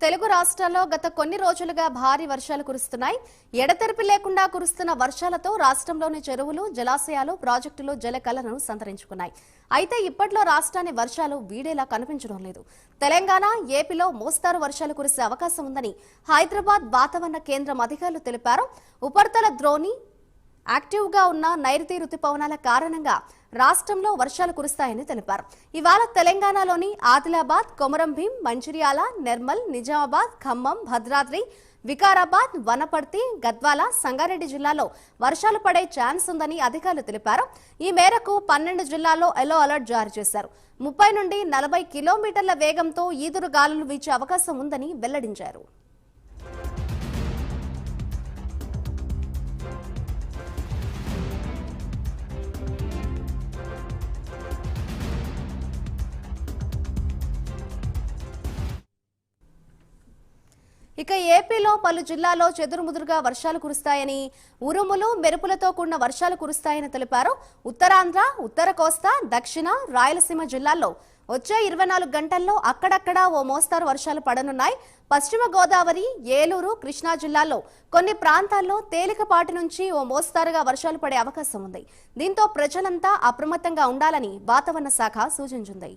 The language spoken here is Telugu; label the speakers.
Speaker 1: తెలుగు రాష్ట్రాల్లో గత కొన్ని రోజులుగా భారీ వర్షాలు కురుస్తున్నాయి. ఎడతెరిపి లేకుండా కురుస్తున్న వర్షాలతో రాష్ట్రంలోని చెరువులు, జలాశయాలు, ప్రాజెక్టులు జలకళను సంతరించుకున్నాయి. అయితే ఇప్పట్లో రాష్ట్రాన్ని వర్షాలు వీడేలా కనిపించడం లేదు. తెలంగాణ, ఏపీలో మోస్తారు వర్షాలు కురిసే అవకాశం ఉందని హైదరాబాద్ వాతావరణ కేంద్రం అధికారులు తెలిపారు. ఉపరితల ద్రోణి యాక్టివ్గా ఉన్న నైరుతి రుతుపవనాల కారణంగా రాష్ట్రంలో వర్షాలు కురుస్తాయని తెలిపారు. ఇవాళ తెలంగాణలోని ఆదిలాబాద్, కొమరంభీం, మంచిర్యాల, నిర్మల్, నిజామాబాద్, ఖమ్మం, భద్రాద్రి, వికారాబాద్, వనపర్తి, గద్వాల, సంగారెడ్డి జిల్లాలో వర్షాలు పడే ఛాన్స్ ఉందని అధికారులు తెలిపారు. ఈ మేరకు 12 జిల్లాల్లో ఎల్లో అలర్ట్ జారీ చేశారు. 30 నుండి 40 కిలోమీటర్ల వేగంతో ఈదురు గాలులు వీచే అవకాశం ఉందని వెల్లడించారు. ఇక ఏపీలో పలు జిల్లాల్లో చెదురుముదురుగా వర్షాలు కురుస్తాయని, ఉరుములు, మెరుపులతో కూడిన వర్షాలు కురుస్తాయని తెలిపారు. ఉత్తరాంధ్ర, ఉత్తర కోస్తా, దక్షిణ, రాయలసీమ జిల్లాల్లో వచ్చే 24 గంటల్లో అక్కడక్కడా ఓ మోస్తారు వర్షాలు పడనున్నాయి. పశ్చిమ గోదావరి, ఏలూరు, కృష్ణా జిల్లాల్లో కొన్ని ప్రాంతాల్లో తేలికపాటి నుంచి ఓ మోస్తారుగా వర్షాలు పడే అవకాశం ఉంది. దీంతో ప్రజలంతా అప్రమత్తంగా ఉండాలని వాతావరణ శాఖ సూచించింది.